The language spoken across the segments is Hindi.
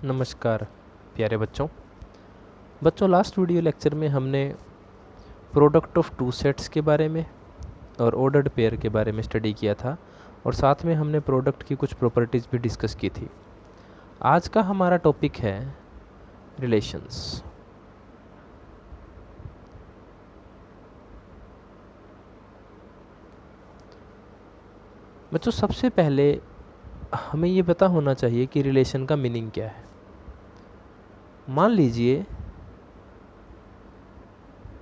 नमस्कार प्यारे बच्चों लास्ट वीडियो लेक्चर में हमने प्रोडक्ट ऑफ टू सेट्स के बारे में और ऑर्डर्ड पेयर के बारे में स्टडी किया था और साथ में हमने प्रोडक्ट की कुछ प्रॉपर्टीज़ भी डिस्कस की थी। आज का हमारा टॉपिक है रिलेशंस। बच्चों सबसे पहले हमें ये पता होना चाहिए कि रिलेशन का मीनिंग क्या है। मान लीजिए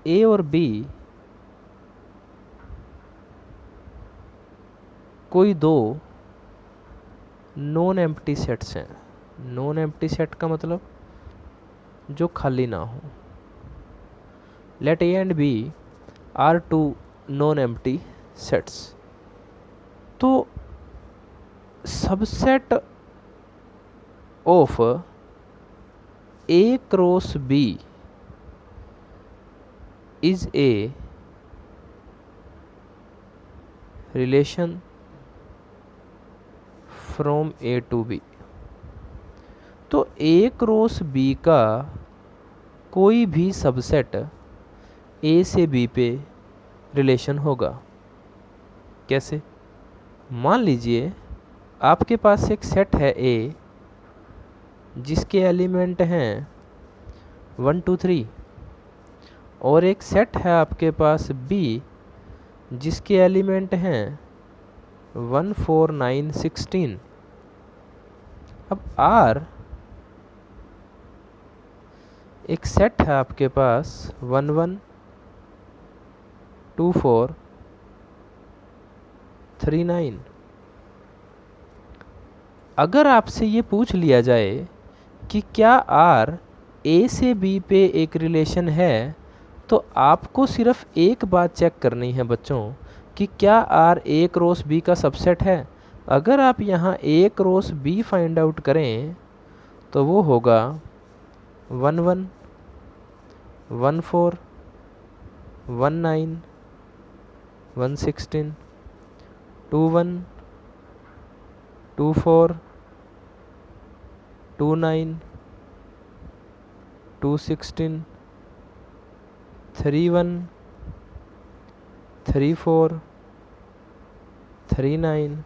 ए और बी कोई दो नॉन एम्प्टी सेट्स हैं। नॉन एम्प्टी सेट का मतलब जो खाली ना हो। Let A and B are two non empty sets. तो subset of A cross B is a relation from A to B। तो A क्रॉस B का कोई भी सबसेट A से B पे रिलेशन होगा। कैसे? मान लीजिए आपके पास एक सेट है A जिसके एलिमेंट हैं 1 2 3 और एक सेट है आपके पास B जिसके एलिमेंट हैं 1 4 9 16। अब R एक सेट है आपके पास 1 1 2 4 3 9। अगर आपसे ये पूछ लिया जाए कि क्या R A से B पे एक रिलेशन है, तो आपको सिर्फ एक बात चेक करनी है बच्चों कि क्या R A क्रॉस B का सबसेट है। अगर आप यहाँ A cross B find out करें तो वो होगा 1 1 1 4 1 9 1 16 2 1 2 4 2 9 2 16 3 1 3 4 3 9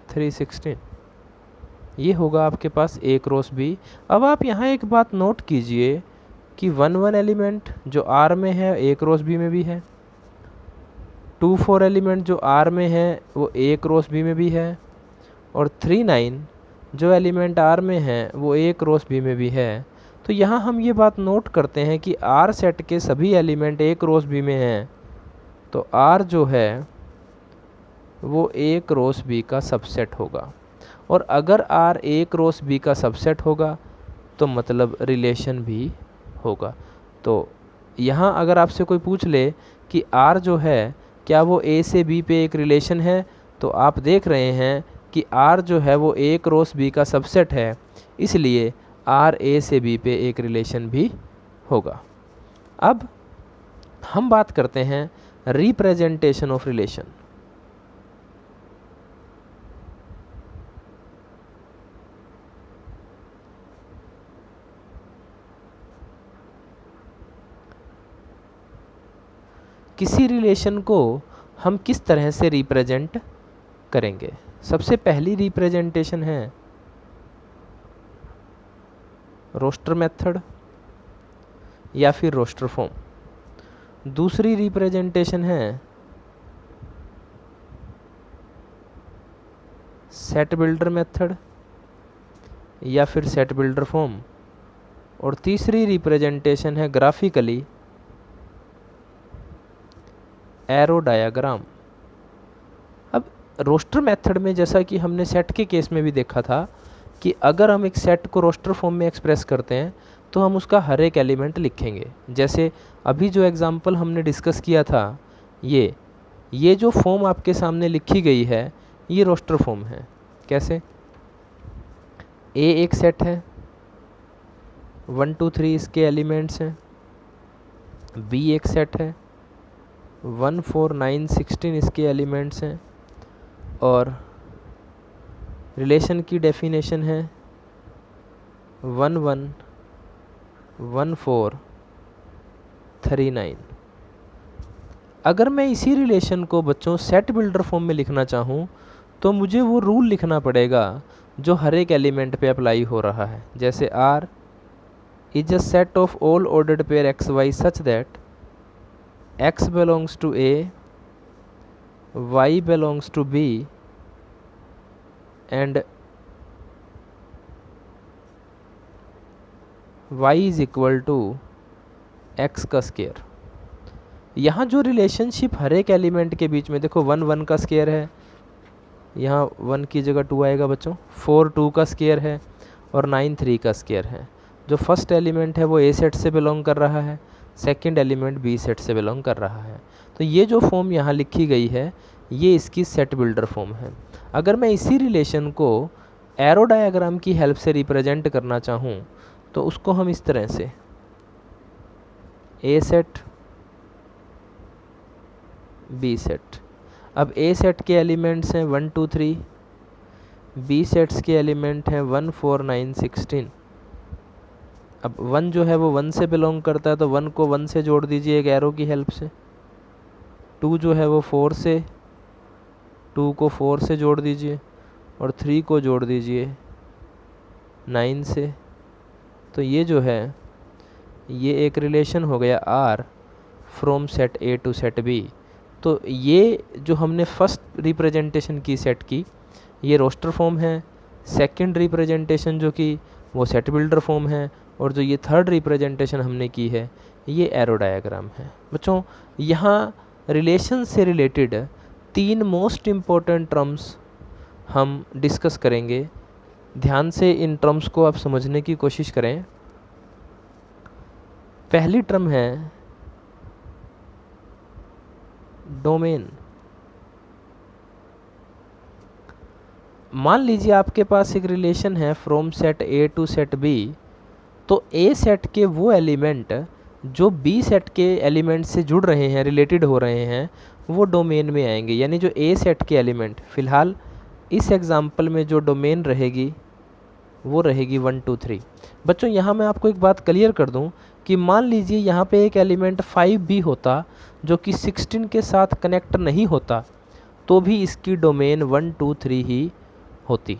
3 16। ये होगा आपके पास A क्रॉस B। अब आप यहाँ एक बात नोट कीजिए कि 1 1 एलिमेंट जो R में है A क्रॉस B में भी है। 2 4 एलिमेंट जो R में है वो A क्रॉस B में भी है। और 3 9 जो एलिमेंट R में है वो A क्रॉस B में भी है। तो यहाँ हम ये बात नोट करते हैं कि R सेट के सभी एलिमेंट A क्रॉस B में हैं, तो R जो है वो A क्रॉस B का सबसेट होगा। और अगर R A क्रॉस B का सबसेट होगा तो मतलब रिलेशन भी होगा। तो यहाँ अगर आपसे कोई पूछ ले कि R जो है क्या वो A से B पे एक रिलेशन है, तो आप देख रहे हैं कि R जो है वो A क्रॉस B का सबसेट है, इसलिए R A से B पे एक रिलेशन भी होगा। अब हम बात करते हैं रिप्रेजेंटेशन ऑफ रिलेशन। किसी रिलेशन को हम किस तरह से रिप्रेजेंट करेंगे? सबसे पहली रिप्रेजेंटेशन है रोस्टर मेथड या फिर रोस्टर फॉर्म। दूसरी रिप्रेजेंटेशन है सेट बिल्डर मेथड या फिर सेट बिल्डर फॉर्म। और तीसरी रिप्रेजेंटेशन है ग्राफिकली एरो डायग्राम। अब रोस्टर मेथड में जैसा कि हमने सेट के केस में भी देखा था कि अगर हम एक सेट को रोस्टर फॉर्म में एक्सप्रेस करते हैं तो हम उसका हर एक एलिमेंट लिखेंगे। जैसे अभी जो एग्जांपल हमने डिस्कस किया था, ये जो फॉर्म आपके सामने लिखी गई है ये रोस्टर फॉर्म है। कैसे? A एक सेट है, 1 2 3 इसके एलिमेंट्स हैं। B एक सेट है, 1 4 9 16 इसके एलिमेंट्स हैं। और रिलेशन की डेफिनेशन है 111439। अगर मैं इसी रिलेशन को बच्चों सेट बिल्डर फॉर्म में लिखना चाहूँ तो मुझे वो रूल लिखना पड़ेगा जो हर एक एलिमेंट पे अप्लाई हो रहा है। जैसे R is a set of all ordered pair x y such that x belongs to A, y belongs to B and y is equal to x का स्केयर। यहाँ जो रिलेशनशिप हर एक एलिमेंट के बीच में, देखो 1 1 का स्केयर है, यहाँ 1 की जगह 2 आएगा बच्चों, 4 2 का स्केयर है और 9 3 का स्केयर है। जो फर्स्ट एलिमेंट है वो ए सेट से बिलोंग कर रहा है, सेकंड एलिमेंट बी सेट से बिलोंग कर रहा है। तो ये जो फॉर्म यहाँ लिखी गई है ये इसकी सेट बिल्डर फॉर्म है। अगर मैं इसी रिलेशन को एरो डायग्राम की हेल्प से रिप्रेजेंट करना चाहूँ तो उसको हम इस तरह से ए सेट बी सेट। अब ए सेट के एलिमेंट्स हैं 1 2 3, बी सेट्स के एलिमेंट हैं 1 4 9 16। अब 1 जो है वो 1 से बिलोंग करता है तो 1 को 1 से जोड़ दीजिए एक एरो की हेल्प से। 2 जो है वो 4 से, 2 को 4 से जोड़ दीजिए और 3 को जोड़ दीजिए 9 से। तो ये जो है ये एक रिलेशन हो गया R from set A to set B। तो ये जो हमने फर्स्ट रिप्रेजेंटेशन की सेट की ये रोस्टर फॉर्म है, सेकंड रिप्रेजेंटेशन जो की वो सेट बिल्डर फॉर्म है, और जो ये थर्ड रिप्रेजेंटेशन हमने की है ये एरो डायग्राम है। बच्चों यहाँ रिलेशन से रिलेटेड 3 मोस्ट इम्पोर्टेंट टर्म्स हम डिस्कस करेंगे। ध्यान से इन टर्म्स को आप समझने की कोशिश करें। पहली टर्म है डोमेन। मान लीजिए आपके पास एक रिलेशन है from set A to set B, तो A सेट के वो एलिमेंट जो B सेट के एलिमेंट से जुड़ रहे हैं, रिलेटेड हो रहे हैं, वो डोमेन में आएंगे। यानी जो A सेट के एलिमेंट, फ़िलहाल इस एग्जांपल में जो डोमेन रहेगी वो रहेगी 1 2 3। बच्चों यहाँ मैं आपको एक बात क्लियर कर दूँ कि मान लीजिए यहाँ पे एक एलिमेंट 5 भी होता जो कि 16 के साथ कनेक्ट नहीं होता तो भी इसकी डोमेन 1 2 3 ही होती।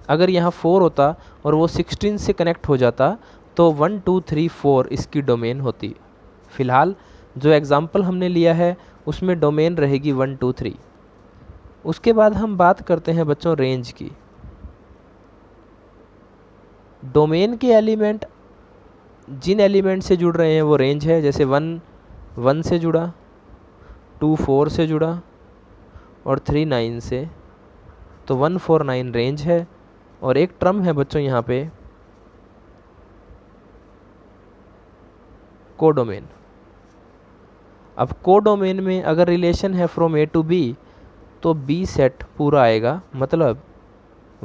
अगर यहाँ 4 होता और वो 16 से कनेक्ट हो जाता तो 1 2 3 4 इसकी डोमेन होती। फ़िलहाल जो एग्ज़ाम्पल हमने लिया है उसमें डोमेन रहेगी 1 2 3। उसके बाद हम बात करते हैं बच्चों रेंज की। डोमेन के एलिमेंट जिन एलिमेंट से जुड़ रहे हैं वो रेंज है। जैसे 1 1 से जुड़ा, 2 4 से जुड़ा और 3 9 से, तो 1 4 9 रेंज है। और एक टर्म है बच्चों यहाँ पे कोडोमेन। अब कोडोमेन में अगर रिलेशन है फ्रॉम A टू B तो B सेट पूरा आएगा, मतलब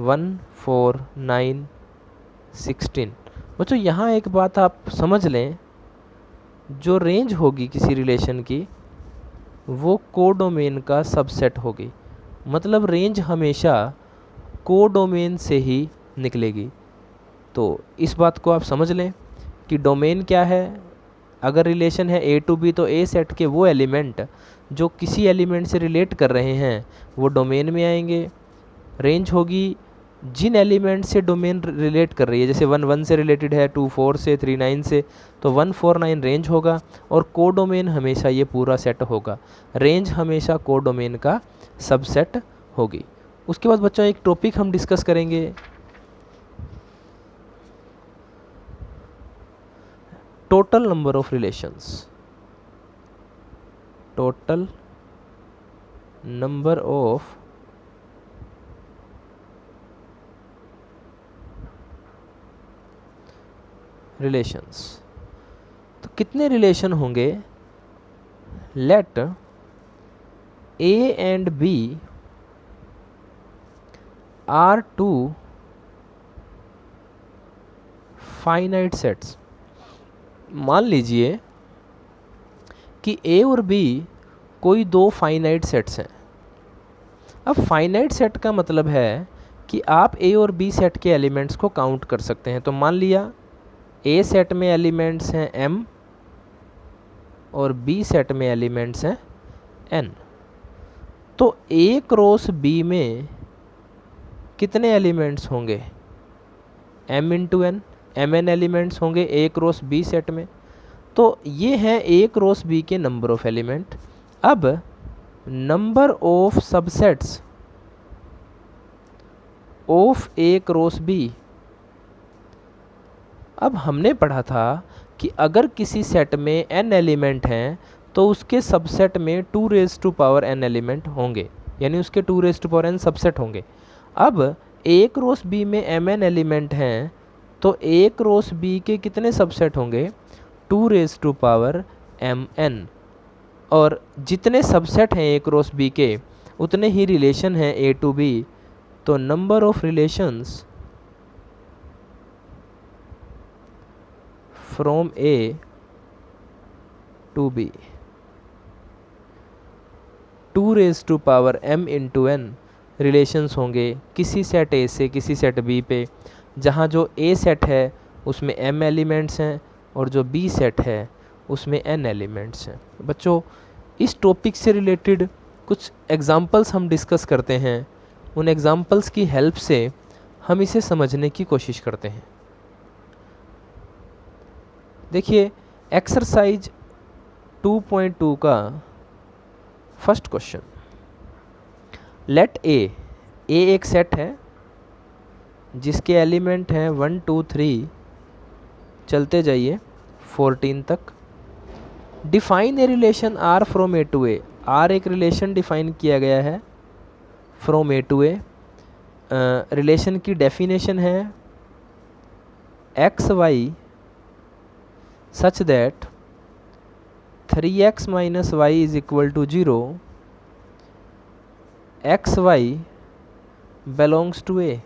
1 4 9 16। बच्चों यहाँ एक बात आप समझ लें, जो रेंज होगी किसी रिलेशन की वो कोडोमेन का सबसेट होगी। मतलब रेंज हमेशा कोडोमेन से ही निकलेगी। तो इस बात को आप समझ लें कि डोमेन क्या है। अगर रिलेशन है A टू B तो A सेट के वो एलिमेंट जो किसी एलिमेंट से रिलेट कर रहे हैं वो डोमेन में आएंगे। रेंज होगी जिन एलिमेंट से डोमेन रिलेट कर रही है। जैसे 1 1 से रिलेटेड है, 2 4 से, 3 9 से, तो 1 4 9 रेंज होगा और कोडोमेन हमेशा ये पूरा सेट होगा। रेंज हमेशा कोडोमेन का सबसेट होगी। उसके बाद बच्चों एक टॉपिक हम डिस्कस करेंगे, total number of relations. Total number of relations. तो कितने रिलेशन होंगे? Let A and B are two finite sets. मान लीजिए कि A और B कोई 2 फाइनाइट सेट्स हैं। अब फाइनाइट सेट का मतलब है कि आप ए और बी सेट के एलिमेंट्स को काउंट कर सकते हैं। तो मान लिया ए सेट में एलिमेंट्स हैं m और बी सेट में एलिमेंट्स हैं n। तो ए क्रॉस बी में कितने एलिमेंट्स होंगे? m into n, mn elements होंगे ए क्रॉस बी सेट में। तो ये हैं ए क्रॉस बी के नंबर ऑफ एलिमेंट। अब number of subsets of A cross B. अब हमने पढ़ा था कि अगर किसी सेट में n एलिमेंट हैं तो उसके सबसेट में 2n एलिमेंट होंगे, यानी उसके 2n सबसेट होंगे। अब ए क्रॉस बी में mn एलिमेंट हैं तो ए क्रॉस बी के कितने सबसेट होंगे? 2mn। और जितने सबसेट हैं ए क्रॉस बी के उतने ही रिलेशन हैं ए टू बी। तो number of relations from A to B 2m into n relations होंगे किसी सेट ए से किसी सेट बी पे, जहाँ जो ए सेट है उसमें m एलिमेंट्स हैं और जो बी सेट है उसमें n एलिमेंट्स हैं। बच्चों, इस टॉपिक से रिलेटेड कुछ एग्जांपल्स हम डिस्कस करते हैं। उन एग्जांपल्स की हेल्प से हम इसे समझने की कोशिश करते हैं। देखिए एक्सरसाइज 2.2 का फर्स्ट क्वेश्चन। लेट ए एक सेट है जिसके एलिमेंट हैं 1 2 3, चलते जाइए 14 तक। Define a relation R from A to A. R एक रिलेशन डिफाइन किया गया है from A to A. Relation की डेफिनेशन है x y such that 3x minus y is equal to 0, xy belongs to A.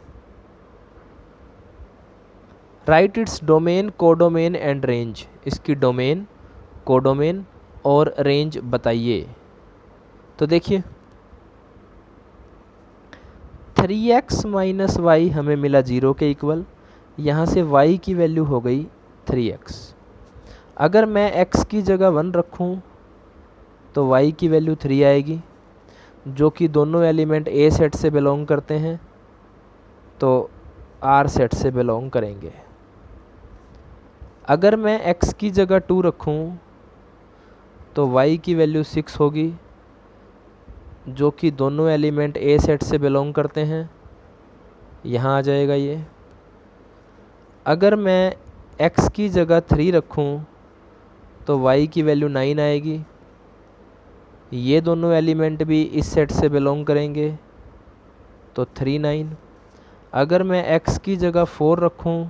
Write its domain, codomain and range. इसकी डोमेन, कोडोमेन और रेंज बताइए। तो देखिए 3x माइनस वाई हमें मिला 0 के इक्वल। यहाँ से y की वैल्यू हो गई 3x। अगर मैं x की जगह 1 रखूं तो y की वैल्यू 3 आएगी, जो कि दोनों एलिमेंट a सेट से बिलोंग करते हैं तो r सेट से बिलोंग करेंगे। अगर मैं x की जगह 2 रखूं तो y की वैल्यू 6 होगी, जो कि दोनों एलिमेंट a सेट से बिलोंग करते हैं, यहाँ आ जाएगा ये। अगर मैं x की जगह 3 रखूं तो y की वैल्यू 9 आएगी, ये दोनों एलिमेंट भी इस सेट से बिलोंग करेंगे तो 3 9। अगर मैं x की जगह 4 रखूं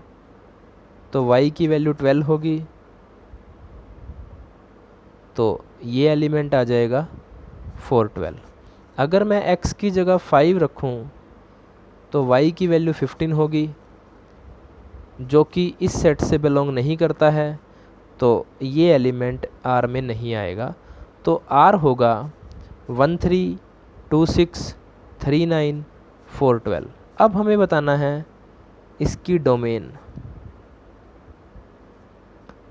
तो y की वैल्यू 12 होगी, तो ये एलिमेंट आ जाएगा 4 12। अगर मैं x की जगह 5 रखूं तो y की वैल्यू 15 होगी, जो कि इस सेट से बिलोंग नहीं करता है, तो ये एलिमेंट R में नहीं आएगा। तो R होगा 1 3 2 6 3 9 4 12। अब हमें बताना है इसकी डोमेन।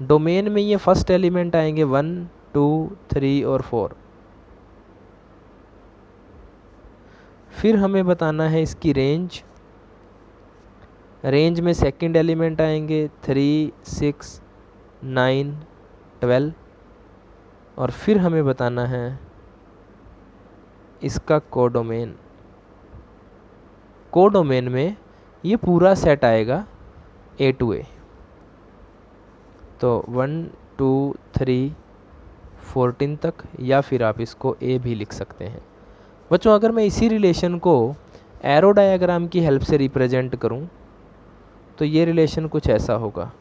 डोमेन में ये फर्स्ट एलिमेंट आएंगे 1 2 3 और 4। फिर हमें बताना है इसकी रेंज। रेंज में सेकंड एलिमेंट आएंगे 3 6 9 12। और फिर हमें बताना है इसका कोडोमेन। कोडोमेन में ये पूरा सेट आएगा ए टू ए। तो 1 2 3 14 तक, या फिर आप इसको ए भी लिख सकते हैं। बच्चों, अगर मैं इसी रिलेशन को एरो डायग्राम की हेल्प से रिप्रेजेंट करूं तो ये रिलेशन कुछ ऐसा होगा।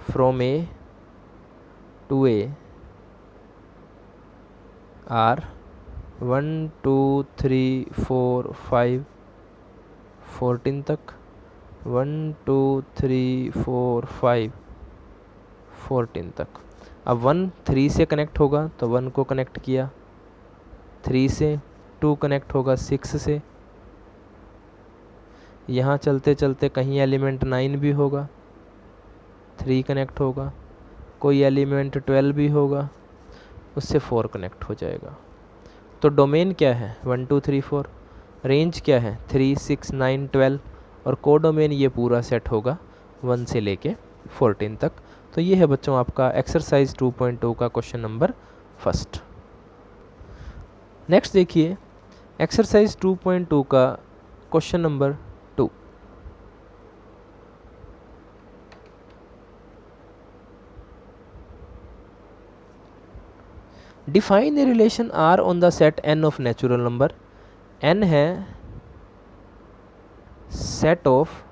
From A to A R 1 2 3 4 5 14 तक, 1 2 3 4 5 14 तक। अब 1 3 से कनेक्ट होगा तो 1 को कनेक्ट किया, 3 से 2 कनेक्ट होगा 6 से, यहाँ चलते चलते कहीं एलिमेंट 9 भी होगा, 3 कनेक्ट होगा, कोई एलिमेंट 12 भी होगा, उससे 4 कनेक्ट हो जाएगा। तो डोमेन क्या है 1 2 3 4, रेंज क्या है 3 6 9 12, और कोडोमेन ये पूरा सेट होगा 1 से लेके 14 तक। तो ये है बच्चों आपका एक्सरसाइज 2.2 का क्वेश्चन नंबर फर्स्ट। नेक्स्ट देखिए एक्सरसाइज 2.2 का question number 2। Define a relation R on the set N of natural number. N है सेट ऑफ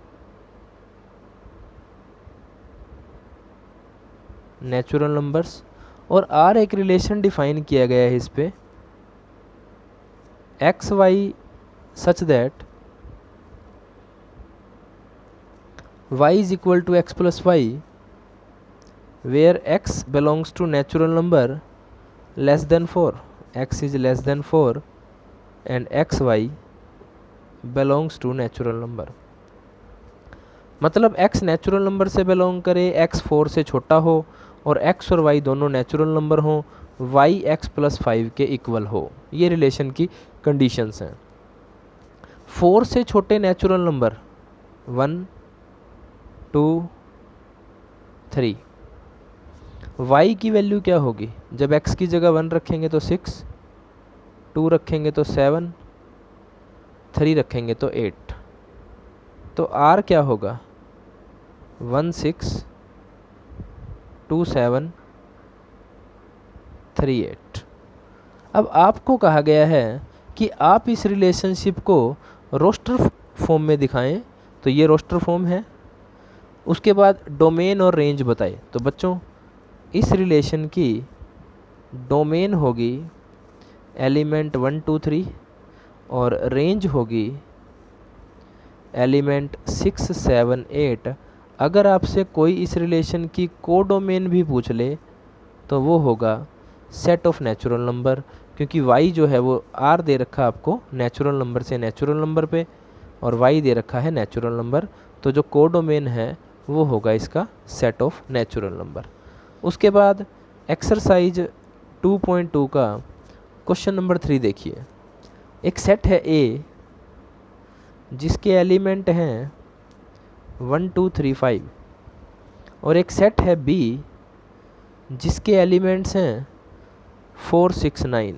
नेचुरल नंबर्स और आर एक रिलेशन डिफाइन किया गया है इस पे x y such that y is equal to x plus y where x belongs to natural number less than 4, x is less than 4 and xy belongs to natural number। मतलब x नेचुरल नंबर से बिलोंग करे, x 4 से छोटा हो और x और y दोनों नेचुरल नंबर हों, y x प्लस 5 के इक्वल हो। ये रिलेशन की कंडीशंस हैं। 4 से छोटे नेचुरल नंबर 1 2 3, y की वैल्यू क्या होगी जब x की जगह 1 रखेंगे तो 6, 2 रखेंगे तो 7, 3 रखेंगे तो 8। तो r क्या होगा 1 6 2 7 3 8। अब आपको कहा गया है कि आप इस रिलेशनशिप को रोस्टर फॉर्म में दिखाएं, तो ये रोस्टर फॉर्म है। उसके बाद डोमेन और रेंज बताए। तो बच्चों इस रिलेशन की डोमेन होगी एलिमेंट 1 2 3 और रेंज होगी एलिमेंट 6 7 8। अगर आपसे कोई इस रिलेशन की कोडोमेन भी पूछ ले तो वो होगा सेट ऑफ नेचुरल नंबर, क्योंकि y जो है वो r दे रखा आपको नेचुरल नंबर से नेचुरल नंबर पे और y दे रखा है नेचुरल नंबर। तो जो कोडोमेन है वो होगा इसका सेट ऑफ नेचुरल नंबर। उसके बाद एक्सरसाइज 2.2 का क्वेश्चन नंबर 3 देखिए। एक सेट है A जिसके एलिमेंट हैं 1 2 3 5 और एक सेट है B जिसके एलिमेंट्स हैं 4 6 9।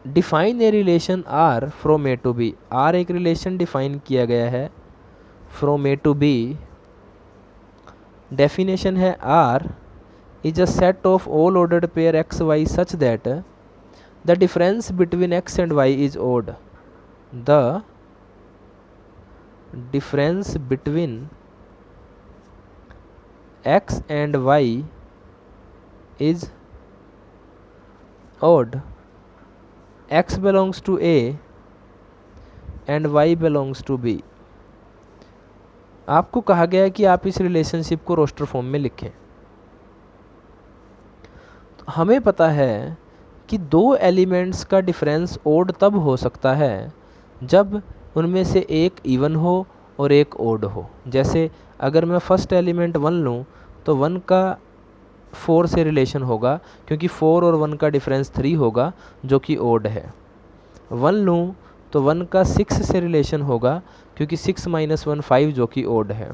Define a relation R from A to B। R एक रिलेशन डिफाइन किया गया है from A to B। Definition है R is a set of all ordered pair x y such that the difference between x and y is odd. The difference between x and y is odd. X belongs to A and y belongs to B। आपको कहा गया है कि आप इस रिलेशनशिप को रोस्टर फॉर्म में लिखें। तो हमें पता है कि दो एलिमेंट्स का डिफरेंस ओड तब हो सकता है जब उनमें से एक इवन हो और एक ओड हो। जैसे अगर मैं फर्स्ट एलिमेंट 1 लूँ तो 1 का 4 से रिलेशन होगा, क्योंकि 4 और 1 का डिफरेंस 3 होगा जो कि ओड है। 1 लूँ तो 1 का 6 से रिलेशन होगा, क्योंकि 6 - 1 5 जो कि ओड है।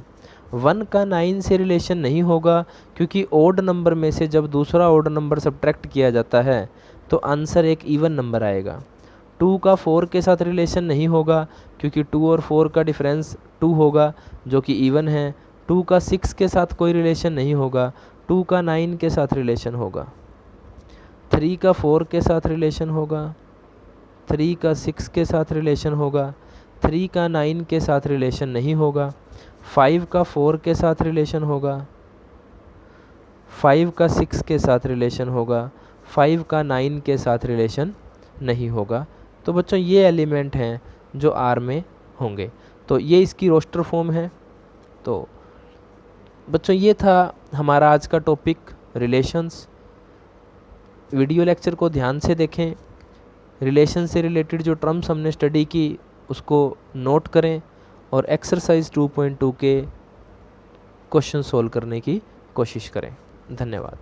1 का 9 से रिलेशन नहीं होगा, क्योंकि ओड नंबर में से जब दूसरा ओड नंबर सब्ट्रैक्ट किया जाता है तो आंसर एक इवन नंबर आएगा। 2 का 4 के साथ रिलेशन नहीं होगा, क्योंकि 2 और 4 का डिफरेंस 2 होगा जो कि इवन है। 2 का 6 के साथ कोई रिलेशन नहीं होगा, 2 का 9 के साथ रिलेशन होगा। 3 का 4 के साथ रिलेशन होगा, 3 का 6 के साथ रिलेशन होगा, 3 का 9 के साथ रिलेशन नहीं होगा। 5 का 4 के साथ रिलेशन होगा, 5 का 6 के साथ रिलेशन होगा, 5 का 9 के साथ रिलेशन नहीं होगा। तो बच्चों ये एलिमेंट हैं जो आर में होंगे। तो ये इसकी रोस्टर फॉर्म है। तो बच्चों ये था हमारा आज का टॉपिक रिलेशंस। वीडियो लेक्चर को ध्यान से देखें, रिलेशन से रिलेटेड जो टर्म्स हमने स्टडी की उसको नोट करें और एक्सरसाइज 2.2 के क्वेश्चन सोल्व करने की कोशिश करें। धन्यवाद।